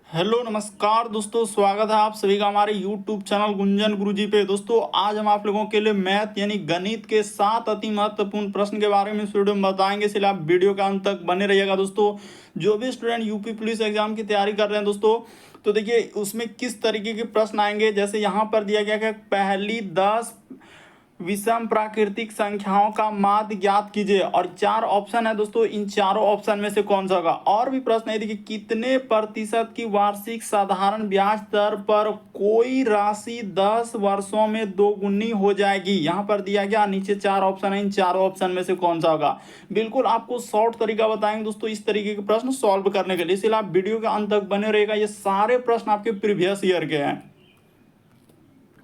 Hello नमस्कार दोस्तों, स्वागत है आप सभी का हमारे YouTube चैनल गुंजन गुरुजी पे। दोस्तों आज हम आप लोगों के लिए मैथ यानी गणित के 7 अति महत्वपूर्ण प्रश्न के बारे में इस वीडियो में बताएंगे, इसलिए आप वीडियो के अंत तक बने रहिएगा। दोस्तों जो भी स्टूडेंट यूपी पुलिस एग्जाम की तैयारी कर रहे हैं दोस्तों, तो देखिए उसमें किस तरीके के प्रश्न आएंगे। जैसे यहाँ पर दिया गया है पहली 10 विषम प्राकृतिक संख्याओं का माध्य ज्ञात कीजिए, और 4 ऑप्शन है दोस्तों, इन चारों ऑप्शन में से कौन सा होगा। और भी प्रश्न है, देखिए कितने प्रतिशत की वार्षिक साधारण ब्याज दर पर कोई राशि 10 वर्षों में दोगुनी हो जाएगी। यहाँ पर दिया गया, नीचे 4 ऑप्शन है, इन चारों ऑप्शन में से कौन सा होगा। बिल्कुल आपको शॉर्ट तरीका बताएंगे दोस्तों इस तरीके के प्रश्न सॉल्व करने के लिए, इसलिए आप वीडियो के अंत तक बने रहेगा। ये सारे प्रश्न आपके प्रीवियस ईयर के हैं।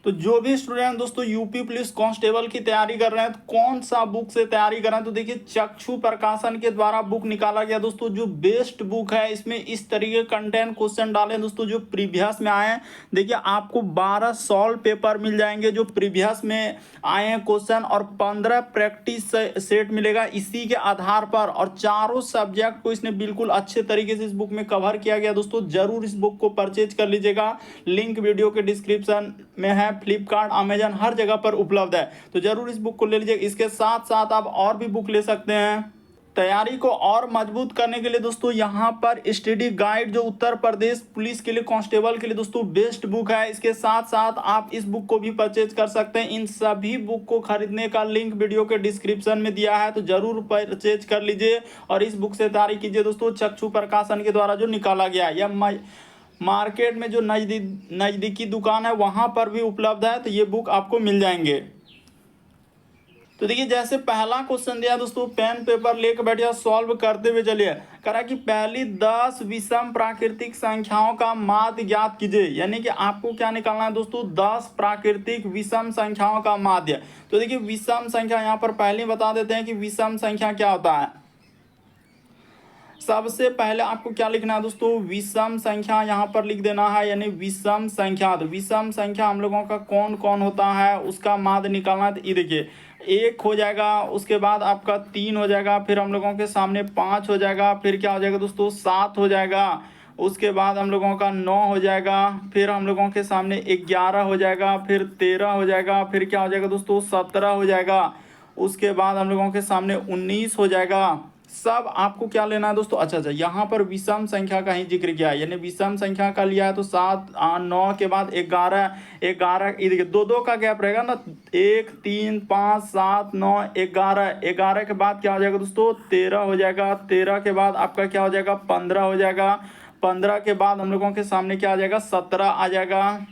तो जो भी स्टूडेंट दोस्तों यूपी पुलिस कांस्टेबल की तैयारी कर रहे हैं, तो कौन सा बुक से तैयारी कर रहे हैं, तो देखिए चक्षु प्रकाशन के द्वारा बुक निकाला गया दोस्तों, जो बेस्ट बुक है। इसमें इस तरीके कंटेंट क्वेश्चन डाले दोस्तों जो प्रीवियस में आए हैं। देखिए आपको 12 सॉल्व पेपर मिल जाएंगे जो प्रीवियस में आए हैं क्वेश्चन, और 15 प्रैक्टिस सेट मिलेगा इसी के आधार पर। और चारों सब्जेक्ट को इसने बिल्कुल अच्छे तरीके से इस बुक में कवर किया गया दोस्तों। जरूर इस बुक को परचेज कर लीजिएगा, लिंक वीडियो के डिस्क्रिप्शन में है। फ्लिपकार्ट, अमेजन हर जगह पर उपलब्ध है, तो जरूर इस बुक को ले लीजिए। इसके साथ साथ आप और भी बुक ले सकते हैं। तैयारी को और मजबूत करने के लिए दोस्तों यहाँ पर स्टडी गाइड जो उत्तर प्रदेश पुलिस के लिए कांस्टेबल के लिए दोस्तों बेस्ट बुक है। इसके साथ साथ आप इस बुक को भी परचेज कर सकते हैं। इन सभी बुक को खरीदने का लिंक वीडियो के डिस्क्रिप्शन में दिया है, तो जरूर परचेज कर लीजिए और इस बुक से तैयारी कीजिए दोस्तों। चक्षु प्रकाशन के द्वारा जो निकाला गया है, यह मार्केट में जो नज़दीकी दुकान है वहां पर भी उपलब्ध है, तो ये बुक आपको मिल जाएंगे। तो देखिए जैसे पहला क्वेश्चन दिया दोस्तों, पेन पेपर लेकर बैठिए, सॉल्व करते हुए चलिए। करा कि पहली 10 विषम प्राकृतिक संख्याओं का माध्य ज्ञात कीजिए, यानी कि आपको क्या निकालना है दोस्तों, 10 प्राकृतिक विषम संख्याओं का माध्य। तो देखिए विषम संख्या यहाँ पर पहले बता देते हैं कि विषम संख्या क्या होता है। सबसे पहले आपको क्या लिखना है दोस्तों, विषम संख्या यहाँ पर लिख देना है, यानी विषम संख्या। तो विषम संख्या हम लोगों का कौन कौन होता है उसका माध्य निकालना है। तो ये देखिए 1 हो जाएगा, उसके बाद आपका 3 हो जाएगा, फिर हम लोगों के सामने 5 हो जाएगा, फिर क्या हो जाएगा दोस्तों 7 हो जाएगा, उसके बाद हम लोगों का 9 हो जाएगा, फिर हम लोगों के सामने 11 हो जाएगा, फिर 13 हो जाएगा, फिर क्या हो जाएगा दोस्तों 17 हो जाएगा, उसके बाद हम लोगों के सामने 19 हो जाएगा। सब आपको क्या लेना है दोस्तों, अच्छा यहाँ पर विषम संख्या का ही जिक्र किया है, यानी विषम संख्या का लिया है तो 7 9 के बाद 11 11 ये देखिए 2 2 का गैप रहेगा ना, 1 3 5 7 9 11 11 के बाद क्या हो जाएगा दोस्तों 13 हो जाएगा, 13 के बाद आपका क्या हो जाएगा 15 हो जाएगा, 15 के बाद हम लोगों के सामने क्या आ जाएगा 17 आ जाएगा,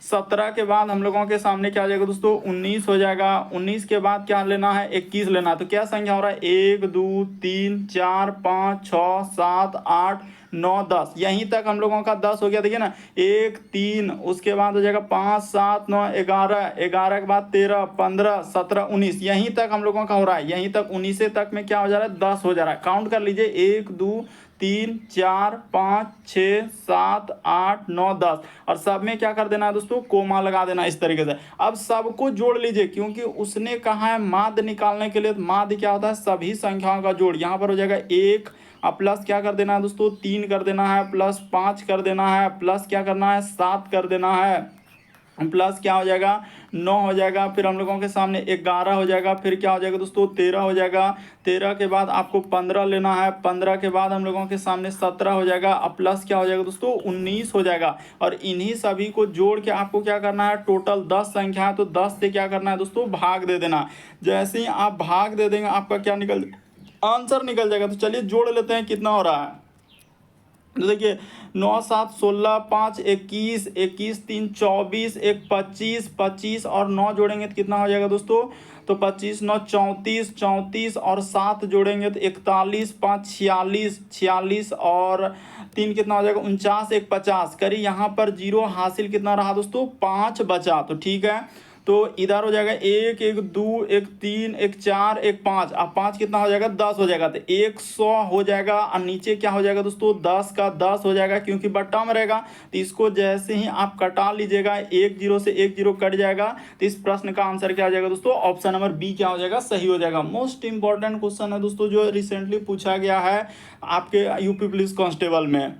17 के बाद हम लोगों के सामने क्या आ जाएगा दोस्तों 19 हो जाएगा, 19 के बाद क्या लेना है 21 लेना है। तो क्या संख्या हो रहा है 1 2 3 4 5 6 7 8 9 10, यहीं तक हम लोगों का 10 हो गया। देखिए ना 1 3, उसके बाद हो जाएगा 5 7 9 11, 11 के बाद 13 15 17 19, यहीं तक हम लोगों का हो रहा है। यहीं तक 19 तक में क्या हो जा रहा है 10 हो जा रहा है। काउंट कर लीजिए 1 2 3 4 5 6 7 8 9 10, और सब में क्या कर देना है दोस्तों कोमा लगा देना इस तरीके से। अब सबको जोड़ लीजिए, क्योंकि उसने कहा है माध्य निकालने के लिए। माध्य क्या होता है, सभी संख्याओं का जोड़। यहाँ पर हो जाएगा 1, अब प्लस क्या कर देना है दोस्तों 3 कर देना है, प्लस 5 कर देना है, प्लस क्या करना है 7 कर देना है, प्लस क्या हो जाएगा 9 हो जाएगा, फिर हम लोगों के सामने 11 हो जाएगा, फिर क्या हो जाएगा दोस्तों 13 हो जाएगा, 13 के बाद आपको 15 लेना है, 15 के बाद हम लोगों के सामने 17 हो जाएगा, अब प्लस क्या हो जाएगा दोस्तों 19 हो जाएगा। और इन्हीं सभी को जोड़ के आपको क्या करना है, टोटल 10 संख्या है, तो 10 से क्या करना है दोस्तों भाग दे देना। जैसे ही आप भाग दे देंगे आपका क्या निकल आंसर निकल जाएगा। तो चलिए जोड़ लेते हैं कितना हो रहा है। तो देखिए 9 7 16 5 21 21 3 24 1 25 25 और 9 जोड़ेंगे तो कितना हो जाएगा दोस्तों, तो 25 9 34 34 और 7 जोड़ेंगे तो 41 5 46 46 और 3 कितना हो जाएगा 49 1 50। करी यहाँ पर जीरो हासिल कितना रहा दोस्तों 5 बचा, तो ठीक है। तो इधर हो जाएगा 1 1 2 1 3 1 4 1 5, अब 5 कितना हो जाएगा 10 हो जाएगा, तो 100 हो जाएगा। और नीचे क्या हो जाएगा दोस्तों 10 का 10 हो जाएगा, क्योंकि बट्टा में रहेगा। तो इसको जैसे ही आप कटा लीजिएगा 1 0 से 1 0 कट जाएगा, तो इस प्रश्न का आंसर क्या हो जाएगा दोस्तों, ऑप्शन नंबर बी क्या हो जाएगा, सही हो जाएगा। मोस्ट इंपॉर्टेंट क्वेश्चन है दोस्तों जो रिसेंटली पूछा गया है आपके यूपी पुलिस कांस्टेबल में।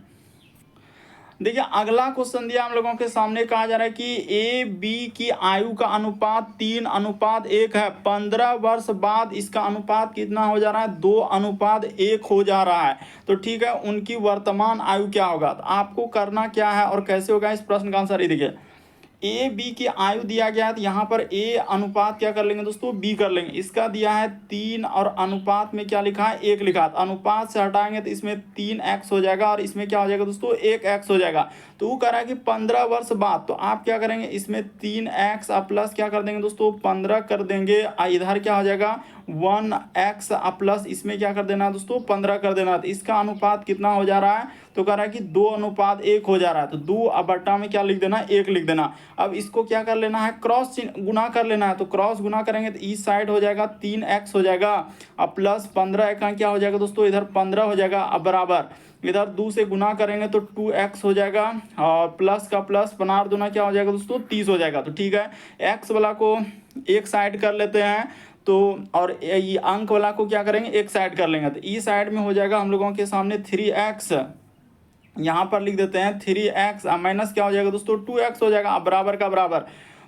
देखिए अगला क्वेश्चन दिया हम लोगों के सामने, कहा जा रहा है कि ए बी की आयु का अनुपात 3:1 है। 15 वर्ष बाद इसका अनुपात कितना हो जा रहा है? 2:1 हो जा रहा है। तो ठीक है, उनकी वर्तमान आयु क्या होगा? तो आपको करना क्या है और कैसे होगा इस प्रश्न का आंसर? ये देखिए ए बी की आयु दिया गया है, तो यहाँ पर ए अनुपात क्या कर लेंगे दोस्तों? बी कर लेंगे। इसका दिया है 3 और अनुपात में क्या लिखा है? 1 लिखा है। तो अनुपात से हटाएंगे तो इसमें 3x हो जाएगा और इसमें क्या हो जाएगा दोस्तों? 1x हो जाएगा। तो वो कह रहा है कि 15 वर्ष बाद, तो आप क्या करेंगे? इसमें 3x प्लस क्या कर देंगे दोस्तों? 15 कर देंगे। इधर क्या हो जाएगा? 1x प्लस इसमें क्या कर देना है दोस्तों? 15 कर देना। तो इसका अनुपात कितना हो जा रहा है? तो कह रहा है कि 2:1 हो जा रहा है। तो 2 बट्टा में क्या लिख देना? 1 लिख देना। अब इसको क्या कर लेना है? क्रॉस गुना कर लेना है। तो क्रॉस गुना करेंगे तो इस साइड हो जाएगा 3x हो जाएगा, अब प्लस 15 का क्या हो जाएगा दोस्तों? इधर 15 हो जाएगा। अब बराबर इधर 2 से गुना करेंगे तो 2x हो जाएगा और प्लस का प्लस 15 दूना क्या हो जाएगा दोस्तों? 30 हो जाएगा। तो ठीक है, x वाला को एक साइड कर लेते हैं, तो और ये अंक वाला को क्या करेंगे? एक साइड कर लेंगे। तो ई साइड में हो जाएगा हम लोगों के सामने 3x, यहाँ पर लिख देते हैं 3x, माइनस क्या हो जाएगा दोस्तों? 2x हो जाएगा। अब बराबर का बराबर,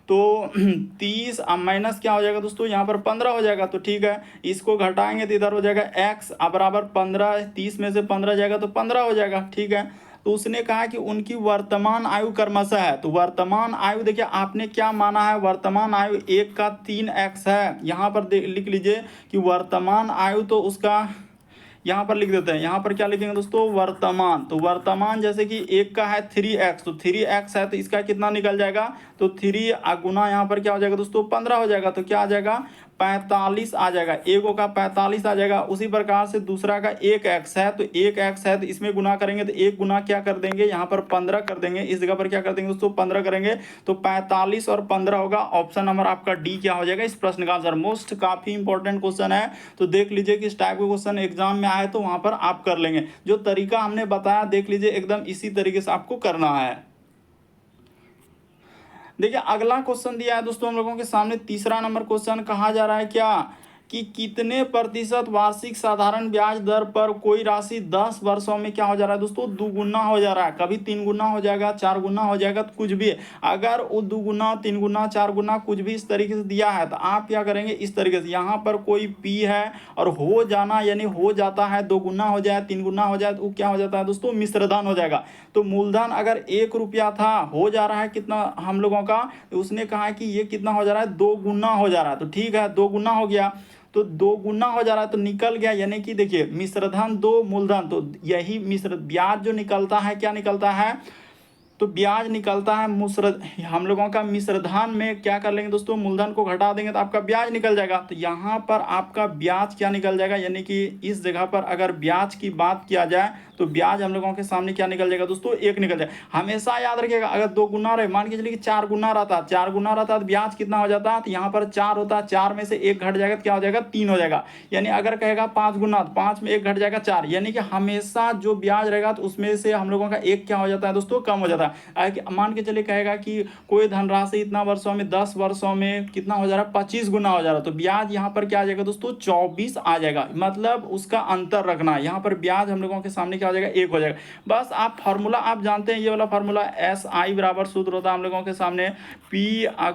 तो 30 माइनस क्या हो जाएगा दोस्तों? यहाँ पर 15 हो जाएगा। तो ठीक है, इसको घटाएंगे तो इधर हो जाएगा x बराबर 15, 30 में से 15 जाएगा तो 15 हो जाएगा। ठीक है, तो उसने कहा कि उनकी वर्तमान आयु क्रमशः है। तो वर्तमान आयु देखिए आपने क्या माना है? वर्तमान आयु 1 का 3x है। यहाँ पर लिख लीजिए कि वर्तमान आयु, तो उसका यहाँ पर लिख देते हैं। यहाँ पर क्या लिखेंगे दोस्तों? वर्तमान। तो वर्तमान जैसे कि 1 का है 3x, तो 3x है तो इसका कितना निकल जाएगा? तो 3 गुना यहाँ पर क्या हो जाएगा दोस्तों? 15 हो जाएगा। तो क्या आ जाएगा? 45 आ जाएगा। एगो का 45 आ जाएगा। उसी प्रकार से दूसरा का 1x है, तो 1x है तो इसमें गुना करेंगे तो 1 गुना क्या कर देंगे? यहाँ पर 15 कर देंगे। इस जगह पर क्या कर देंगे दोस्तों? 15 करेंगे तो 45 और 15 होगा। ऑप्शन नंबर आपका डी क्या हो जाएगा इस प्रश्न का आंसर? मोस्ट काफी इंपॉर्टेंट क्वेश्चन है, तो देख लीजिए कि इस टाइप के क्वेश्चन एग्जाम में आए तो वहां पर आप कर लेंगे। जो तरीका हमने बताया देख लीजिए, एकदम इसी तरीके से आपको करना है। देखिए अगला क्वेश्चन दिया है दोस्तों हम लोगों के सामने, तीसरा नंबर क्वेश्चन। कहा जा रहा है क्या कि कितने प्रतिशत वार्षिक साधारण ब्याज दर पर कोई राशि 10 वर्षों में क्या हो जा रहा है दोस्तों? दुगुना हो जा रहा है। कभी 3 गुना हो जाएगा, 4 गुना हो जाएगा, तो कुछ भी अगर वो 2 गुना, 3 गुना, 4 गुना कुछ भी इस तरीके से दिया है तो आप क्या करेंगे? इस तरीके से यहाँ पर कोई पी है और हो जाना यानी हो जाता है 2 गुना हो जाए, 3 गुना हो जाए, तो क्या हो जाता है दोस्तों? मिश्रधन हो जाएगा। तो मूलधन अगर 1 रुपया था, हो जा रहा है कितना हम लोगों का? तो उसने कहा कि ये कितना हो जा रहा है? 2 गुना हो जा रहा है। तो ठीक है, 2 गुना हो गया, तो 2 गुना हो जा रहा है तो निकल गया, यानी कि देखिए मिश्रधन 2 मूलधन, तो यही मिश्र ब्याज जो निकलता है क्या निकलता है? तो ब्याज निकलता है हम लोगों का मिश्रधन में क्या कर लेंगे दोस्तों? मूलधन को घटा देंगे तो आपका ब्याज निकल जाएगा। तो यहाँ पर आपका ब्याज क्या निकल जाएगा? यानी कि इस जगह पर अगर ब्याज की बात किया जाए तो ब्याज हम लोगों के सामने क्या निकल जाएगा दोस्तों? 1 निकल जाएगा। हमेशा याद रखिएगा, अगर 2 गुना रहे, मान के चलिए कि 4 गुना रहता, 4 गुना रहता तो ब्याज कितना हो जाता? तो यहाँ पर 4 होता, 4 में से 1 घट जाएगा तो क्या हो जाएगा? 3 हो जाएगा। यानी अगर कहेगा 5 गुना, तो 5 में 1 घट जाएगा 4, यानी कि हमेशा जो ब्याज रहेगा तो उसमें से हम लोगों का 1 क्या हो जाता है दोस्तों? कम हो जाता है। मान के चलिए कहेगा कि कोई धनराशि इतना वर्षों में, 10 वर्षों में कितना हो जा रहा है? 25 गुना हो जा रहा है। तो ब्याज यहाँ पर क्या आ जाएगा दोस्तों? 24 आ जाएगा। मतलब उसका अंतर रखना है। यहाँ पर ब्याज हम लोगों के सामने क्या हो जाएगा? 1 हो जाएगा। बस आप फार्मूला आप जानते हैं, ये वाला फार्मूला SI बराबर सूत्र होता है हम लोगों के सामने P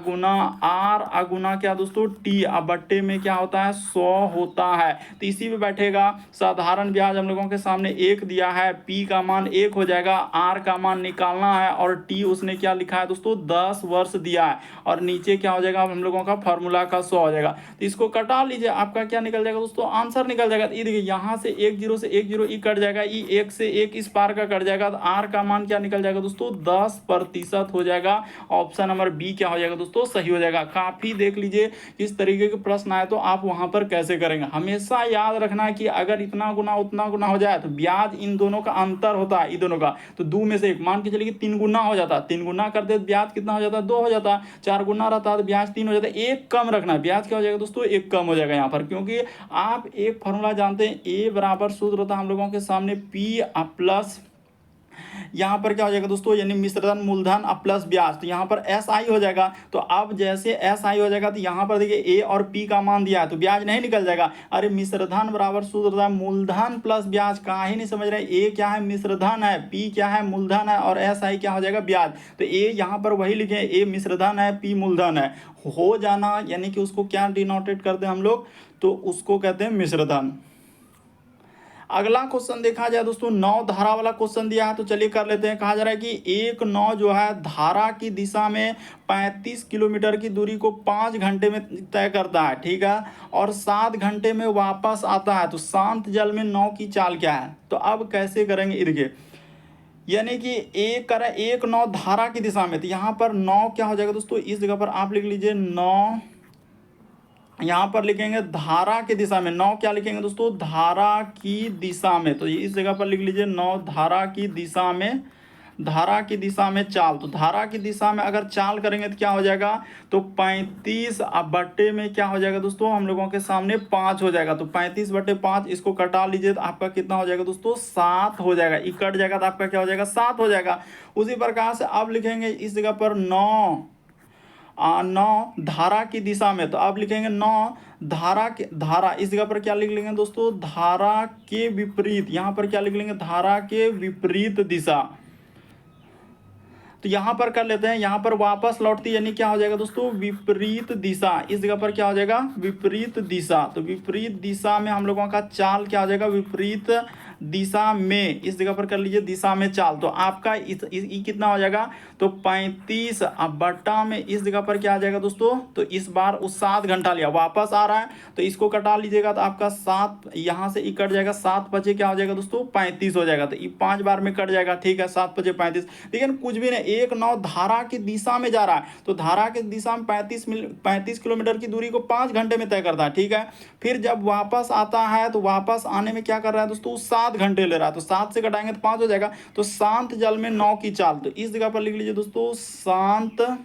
गुना R गुना क्या दोस्तों? T बट्टे में क्या होता है? 100 होता है। तो इसी में बैठेगा। साधारण ब्याज हम लोगों के सामने 1 दिया है, P का मान 1 हो जाएगा, R का मान निकालना है और T उसने क्या लिखा है दोस्तों? 10 वर्ष दिया है, और नीचे क्या हो जाएगा हम लोगों का? फार्मूला का 100 हो जाएगा। तो इसको कटा लीजिए, आपका क्या निकल जाएगा दोस्तों? आंसर निकल जाएगा। ये देखिए यहाँ से 1 0 से 1 0 कट जाएगा, 1 से 1 इस पार का कट जाएगा, तो R का मान क्या निकल जाएगा दोस्तों? 10% हो जाएगा। ऑप्शन नंबर बी क्या हो जाएगा दोस्तों? सही हो जाएगा। काफी देख लीजिए इस तरीके के प्रश्न आए तो आप वहां पर कैसे करेंगे। हमेशा याद रखना है कि अगर इतना गुना उतना गुना हो जाए तो ब्याज इन दोनों का अंतर होता है, इन दोनों का। तो 2 में से 1 मान के चलिए कि 3 गुना हो जाता, 3 गुना करते तो ब्याज कितना हो जाता? 2 हो जाता। 4 गुना रहता तो ब्याज 3 हो जाता। 1 कम रखना है, ब्याज क्या हो जाएगा दोस्तों? 1 कम हो जाएगा यहाँ पर, क्योंकि आप एक फॉर्मूला जानते हैं, A बराबर सूत्र होता है हम लोगों के सामने P प्लस यहाँ पर क्या हो जाएगा दोस्तों, यानी मिश्रधन मूलधन अब प्लस ब्याज, तो यहाँ पर एस आई हो जाएगा। तो अब जैसे एस आई हो जाएगा तो यहाँ पर देखिए ए और पी का मान दिया है तो ब्याज नहीं निकल जाएगा। अरे मिश्रधन बराबर सूत्र मूलधन प्लस ब्याज, कहाँ ही नहीं समझ रहे, ए क्या है मिश्रधन है, पी क्या है मूलधन है, और एस आई क्या हो जाएगा ब्याज। तो ए यहाँ पर वही लिखे, ए मिश्रधन है, पी मूलधन है, हो जाना, यानी कि उसको क्या डिनोटेट करते हैं हम लोग, तो उसको कहते हैं मिश्रधन। अगला क्वेश्चन देखा जाए दोस्तों, 9 धारा वाला क्वेश्चन दिया है, तो चलिए कर लेते हैं। कहा जा रहा है कि एक 9 जो है धारा की दिशा में 35 किलोमीटर की दूरी को 5 घंटे में तय करता है, ठीक है, और 7 घंटे में वापस आता है, तो शांत जल में 9 की चाल क्या है। तो अब कैसे करेंगे, ये देखिए, यानी कि एक 9 धारा की दिशा में, तो यहाँ पर 9 क्या हो जाएगा दोस्तों, इस जगह पर आप लिख लीजिए 9, यहाँ पर लिखेंगे धारा की दिशा में, 9 क्या लिखेंगे दोस्तों, धारा की दिशा में, तो इस जगह पर लिख लीजिए 9 धारा की दिशा में, धारा की दिशा में चाल। तो धारा की दिशा में अगर चाल करेंगे तो क्या हो जाएगा, तो 35 बट्टे में क्या हो जाएगा दोस्तों, हम लोगों के सामने 5 हो जाएगा, तो 35/5 इसको कटा लीजिए तो आपका कितना हो जाएगा दोस्तों, 7 हो जाएगा, ये कट जाएगा तो आपका क्या हो जाएगा, 7 हो जाएगा। उसी प्रकार से अब लिखेंगे इस जगह पर 9 धारा की दिशा में, तो आप लिखेंगे 9 धारा इस जगह पर क्या लिख लेंगे दोस्तों, धारा के विपरीत, यहाँ पर क्या लिख लेंगे, धारा के विपरीत दिशा। तो यहाँ पर कर लेते हैं, यहाँ पर वापस लौटती, यानी क्या हो जाएगा दोस्तों, विपरीत दिशा, इस जगह पर क्या हो जाएगा, विपरीत दिशा। तो विपरीत दिशा में हम लोगों का चाल क्या हो जाएगा, विपरीत दिशा में, इस जगह पर कर लीजिए दिशा में चाल। तो आपका कितना हो जाएगा, तो 35 अब बट्टा में इस जगह पर क्या आ जाएगा दोस्तों, तो इस बार उस 7 घंटा लिया, वापस आ रहा है तो इसको कटा लीजिएगा तो आपका 7 यहाँ से ई कट जाएगा, 7 बचे क्या हो जाएगा दोस्तों, 35 हो जाएगा। तो ये 5 बार में कट जाएगा, ठीक है, 7 बचे 35। लेकिन कुछ भी नहीं, एक 9 धारा की दिशा में जा रहा है, तो धारा की दिशा में 35 किलोमीटर की दूरी को 5 घंटे में तय करता है, ठीक है। फिर जब वापस आता है तो वापस आने में क्या कर रहा है दोस्तों, 7 घंटे ले रहा है, तो 7 से घटाएंगे तो 5 हो जाएगा। तो शांत जल में 9 की चाल, तो इस जगह पर लिख लीजिए दोस्तों, शांत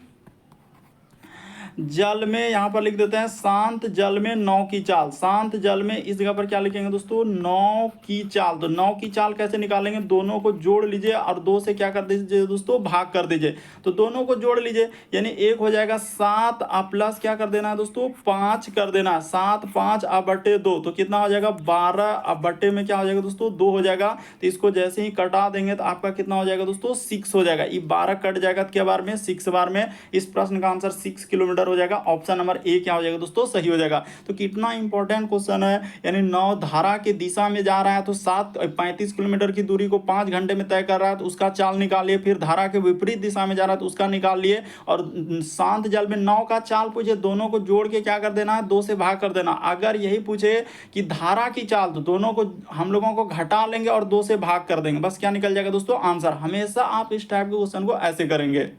जल में, यहाँ पर लिख देते हैं शांत जल में 9 की चाल। शांत जल में इस जगह पर क्या लिखेंगे दोस्तों, 9 की चाल। तो 9 की चाल कैसे निकालेंगे, दोनों को जोड़ लीजिए और 2 से क्या कर दीजिए दोस्तों, भाग कर दीजिए। तो दोनों को जोड़ लीजिए, यानी एक हो जाएगा 7 प्लस क्या कर देना है दोस्तों, 5 कर देना है, 7 5 बटे 2, तो कितना हो जाएगा 12 बटे में क्या हो जाएगा दोस्तों, 2 हो जाएगा। तो इसको जैसे ही कटा देंगे तो आपका कितना हो जाएगा दोस्तों, 6 हो जाएगा। ये 12 कट जाएगा क्या बार में, 6 बार में। इस प्रश्न का आंसर 6 किलोमीटर हो जाएगा। ऑप्शन नंबर ए क्या हो जाएगा दोस्तों, सही हो जाएगा। तो कितना इंपॉर्टेंट क्वेश्चन है, यानी 9 धारा की दिशा में जा रहा है तो 35 किलोमीटर की दूरी को 5 घंटे में तय कर रहा है, तो उसका चाल निकालिए। फिर धारा के विपरीत दिशा में जा रहा है तो उसका निकाल लिए, और शांत जल में 9 का चाल पूछे, दोनों को जोड़ के क्या कर देना है, 2 से भाग कर देना। अगर यही पूछे कि धारा की चाल, तो दोनों को हम लोगों को घटा लेंगे और 2 से भाग कर देंगे, बस क्या निकल जाएगा दोस्तों, आंसर। हमेशा आप इस टाइप के क्वेश्चन को ऐसे करेंगे।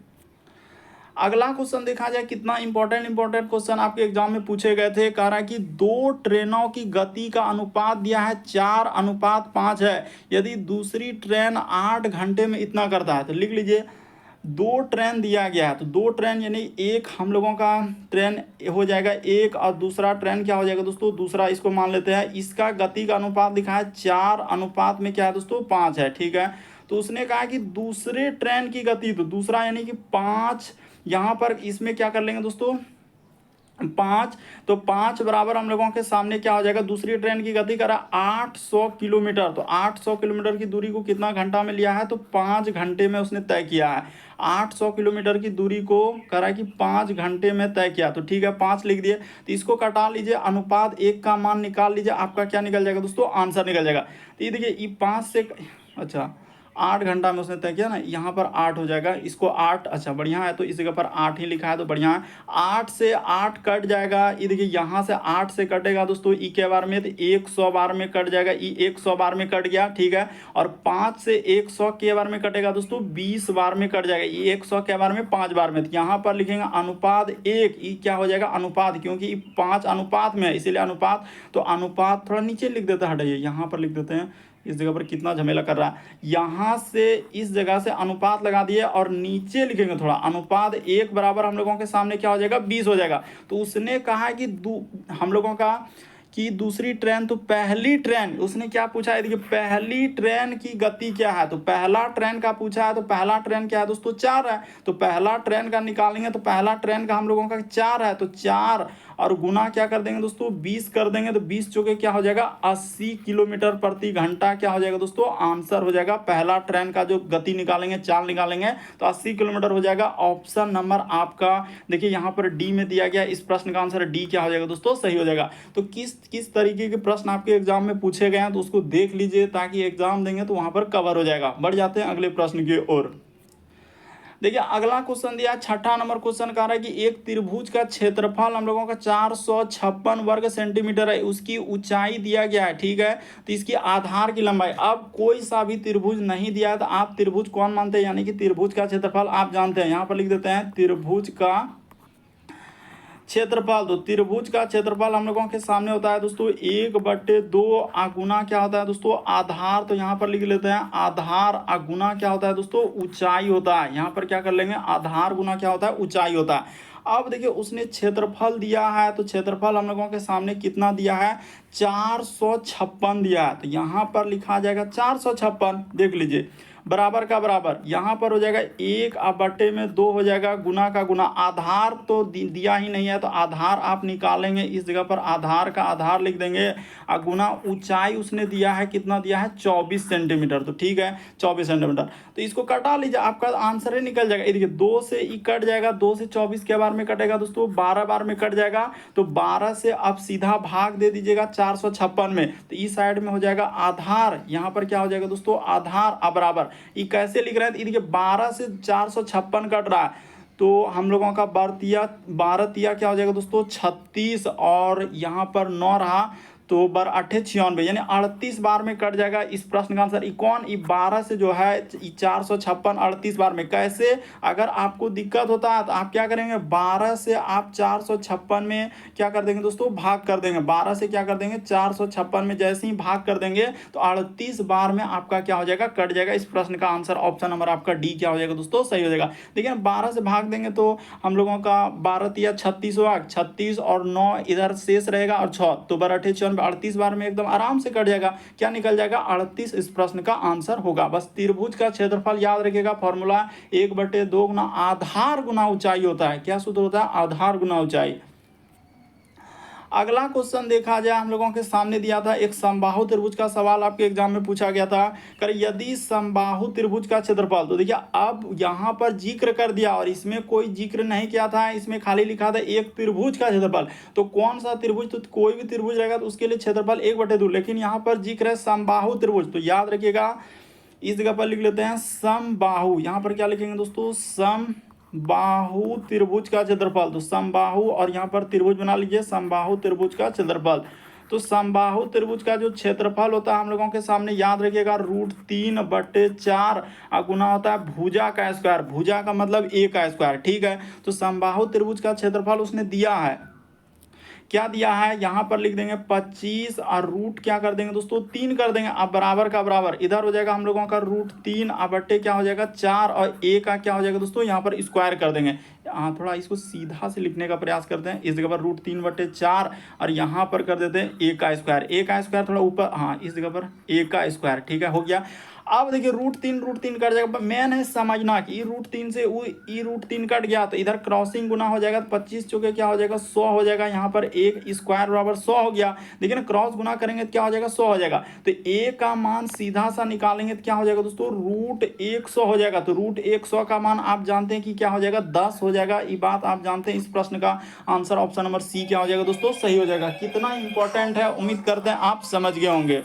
अगला क्वेश्चन देखा जाए, कितना इंपॉर्टेंट क्वेश्चन आपके एग्जाम में पूछे गए थे। कह रहा है कि 2 ट्रेनों की गति का अनुपात दिया है 4:5 है, यदि दूसरी ट्रेन 8 घंटे में इतना करता है। तो लिख लीजिए, 2 ट्रेन दिया गया है, तो 2 ट्रेन यानी एक हम लोगों का ट्रेन हो जाएगा एक, और दूसरा ट्रेन क्या हो जाएगा दोस्तों, दूसरा, इसको मान लेते हैं। इसका गति का अनुपात लिखा है 4 में क्या है दोस्तों, 5 है, ठीक है। तो उसने कहा कि दूसरे ट्रेन की गति, तो दूसरा यानी कि 5, यहाँ पर इसमें क्या कर लेंगे दोस्तों, 5, तो 5 बराबर हम लोगों के सामने क्या हो जाएगा, दूसरी ट्रेन की गति करा 800 किलोमीटर। तो 800 किलोमीटर की दूरी को कितना घंटा में लिया है, तो 5 घंटे में उसने तय किया है। 800 किलोमीटर की दूरी को करा कि 5 घंटे में तय किया, तो ठीक है 5 लिख दिए। तो इसको कटा लीजिए, अनुपात 1 का मान निकाल लीजिए, आपका क्या निकल जाएगा दोस्तों, आंसर निकल जाएगा। तो ये देखिए, ये 5 से, अच्छा 8 घंटा में उसने तय किया ना, यहाँ पर 8 हो जाएगा, इसको 8, अच्छा बढ़िया है, तो इस जगह पर 8 ही लिखा है तो बढ़िया है। 8 से 8 कट जाएगा, ये देखिए यहाँ से 8 से कटेगा दोस्तों ई के बार में, तो 100 बार में कट जाएगा, ई 100 बार में कट गया, ठीक है। और 5 से 100 के बार में कटेगा दोस्तों, 20 बार में कट जाएगा, ये 100 के बार में 5 बार में। तो यहाँ पर लिखेंगे अनुपात 1, ये क्या हो जाएगा, अनुपात, क्योंकि 5 अनुपात में है इसीलिए अनुपात। तो अनुपात थोड़ा नीचे लिख देते हैं, हटाइए, यहाँ पर लिख देते हैं, इस जगह पर कितना झमेला कर रहा है। यहाँ से इस जगह से अनुपात लगा दिए और नीचे लिखेंगे थोड़ा, अनुपात 1 बराबर हम लोगों के सामने क्या हो जाएगा, 20 हो जाएगा। तो उसने कहा कि हम लोगों का कि दूसरी ट्रेन, तो पहली ट्रेन उसने क्या पूछा है, देखिए पहली ट्रेन की गति क्या है, तो पहला ट्रेन का पूछा है, तो पहला ट्रेन क्या है दोस्तों 4 है, तो पहला ट्रेन का निकालेंगे तो पहला ट्रेन का हम लोगों का 4 है, तो 4 और गुना क्या कर देंगे दोस्तों 20 कर देंगे, तो 20 चौके क्या हो जाएगा 80 किलोमीटर प्रति घंटा क्या हो जाएगा दोस्तों, आंसर हो जाएगा। पहला ट्रेन का जो गति निकालेंगे, चाल निकालेंगे तो 80 किलोमीटर हो जाएगा। ऑप्शन नंबर आपका देखिए यहाँ पर डी में दिया गया, इस प्रश्न का आंसर डी क्या हो जाएगा दोस्तों, सही हो जाएगा। तो किस किस तरीके के प्रश्न आपके एग्जाम में पूछे गए हैं तो उसको देख लीजिए, ताकि एग्जाम देंगे तो वहां पर कवर हो जाएगा। बढ़ जाते हैं अगले प्रश्न की ओर। देखिए अगला क्वेश्चन दिया, छठा नंबर क्वेश्चन कह रहा है कि एक त्रिभुज का क्षेत्रफल हम लोगों का 456 वर्ग सेंटीमीटर है, उसकी ऊंचाई दिया गया है, ठीक है, तो इसकी आधार की लंबाई। अब कोई सा भी त्रिभुज नहीं दिया है तो आप त्रिभुज कौन मानते हैं, यानी कि त्रिभुज का क्षेत्रफल आप जानते हैं, यहाँ पर लिख देते हैं त्रिभुज का क्षेत्रफल। तो त्रिभुज का क्षेत्रफल हम लोगों के सामने होता है दोस्तों 1/2 गुना क्या होता है दोस्तों, आधार, तो यहाँ पर लिख लेते हैं आधार गुना क्या होता है दोस्तों, ऊंचाई होता है। यहाँ पर क्या कर लेंगे, आधार गुना क्या होता है, ऊंचाई होता है। अब देखिए उसने क्षेत्रफल दिया है, तो क्षेत्रफल हम लोगों के सामने कितना दिया है, 456 दिया है, तो यहाँ पर लिखा जाएगा 456, देख लीजिए बराबर का बराबर, यहाँ पर हो जाएगा 1/2 हो जाएगा, गुना का गुना, आधार तो दिया ही नहीं है तो आधार आप निकालेंगे, इस जगह पर आधार का आधार लिख देंगे, और गुना ऊंचाई उसने दिया है, कितना दिया है 24 सेंटीमीटर, तो ठीक है 24 सेंटीमीटर, तो इसको कटा लीजिए आपका आंसर ही निकल जाएगा। ये देखिए 2 से ई कट जाएगा, 2 से 24 के बार में कटेगा दोस्तों, 12 बार में कट जाएगा, तो 12 से आप सीधा भाग दे दीजिएगा 456 में, तो इस साइड में हो जाएगा आधार, यहाँ पर क्या हो जाएगा दोस्तों आधार बराबर। ये कैसे लिख रहे हैं, देखिए 12 से 456 कट रहा है, तो हम लोगों का 12 तिया क्या हो जाएगा दोस्तों 36, और यहाँ पर 9 रहा, तो 12×8 = 96, यानी 38 बार में कट जाएगा इस प्रश्न का आंसर। कौन, 12 से जो है 456 38 बार में। कैसे, अगर आपको दिक्कत होता है तो आप क्या करेंगे, 12 से आप 456 में क्या कर देंगे दोस्तों, भाग कर देंगे, 12 से क्या कर देंगे 456 में जैसे ही भाग कर देंगे तो 38 बार में आपका क्या हो जाएगा, कट जाएगा। इस प्रश्न का आंसर ऑप्शन नंबर आपका डी क्या हो जाएगा दोस्तों, सही हो जाएगा। देखिए 12 से भाग देंगे तो हम लोगों का 12 तिया 36 होगा, 36 और 9 इधर शेष रहेगा, और 6, तो 12×8 = 38 बार में एकदम आराम से कट जाएगा, क्या निकल जाएगा 38, इस प्रश्न का आंसर होगा। बस त्रिभुज का क्षेत्रफल याद रखिएगा, फॉर्मूला 1/2 गुना आधार गुना ऊंचाई होता है। क्या सूत्र होता है, आधार गुना ऊंचाई। अगला क्वेश्चन देखा जाए, हम लोगों के सामने दिया था एक समबाहु त्रिभुज का सवाल आपके एग्जाम में पूछा गया था, कर यदि समबाहु त्रिभुज का क्षेत्रफल, तो देखिए अब यहाँ पर जिक्र कर दिया और इसमें कोई जिक्र नहीं किया था, इसमें खाली लिखा था एक त्रिभुज का क्षेत्रफल, तो कौन सा त्रिभुज, तो कोई भी त्रिभुज रहेगा तो उसके लिए क्षेत्रफल 1/2, लेकिन यहाँ पर जिक्र है समबाहु त्रिभुज, तो याद रखिएगा इस जगह पर लिख लेते हैं समबाहु। यहाँ पर क्या लिखेंगे दोस्तों, समबाहु त्रिभुज का क्षेत्रफल, तो समबाहु और यहाँ पर त्रिभुज बना लीजिए, समबाहु त्रिभुज का क्षेत्रफल। तो समबाहु त्रिभुज का जो क्षेत्रफल होता है हम लोगों के सामने याद रखिएगा √3/4 गुना होता है भुजा का स्क्वायर, भुजा का मतलब ए का स्क्वायर, ठीक है। तो समबाहु त्रिभुज का क्षेत्रफल उसने दिया है, क्या दिया है, यहाँ पर लिख देंगे 25 और रूट क्या कर देंगे दोस्तों 3 कर देंगे, अब बराबर का बराबर, इधर हो जाएगा हम लोगों का √3 बट्टे क्या हो जाएगा 4, और ए का क्या हो जाएगा दोस्तों यहाँ पर स्क्वायर कर देंगे। थोड़ा इसको सीधा से लिखने का प्रयास करते हैं, इस जगह पर √3/4 और यहाँ पर कर देते हैं ए का स्क्वायर, ए का स्क्वायर थोड़ा ऊपर, हाँ इस जगह पर ए का स्क्वायर, ठीक है हो गया। अब देखिए √3 कट जाएगा, मेन है समझना कि √3 से √3 कट गया तो इधर क्रॉसिंग गुना हो जाएगा, तो 25 चौके क्या हो जाएगा 100 हो जाएगा, यहाँ पर एक स्क्वायर बराबर 100 हो गया, देखिए ना क्रॉस गुना करेंगे तो क्या हो जाएगा 100 हो जाएगा, तो ए का मान सीधा सा निकालेंगे तो क्या हो जाएगा दोस्तों √100 हो जाएगा, तो √100 का मान आप जानते हैं कि क्या हो जाएगा 10 हो जाएगा, ये बात आप जानते हैं। इस प्रश्न का आंसर ऑप्शन नंबर सी क्या हो जाएगा दोस्तों, सही हो जाएगा। कितना इंपॉर्टेंट है उम्मीद करते हैं आप समझ गए होंगे।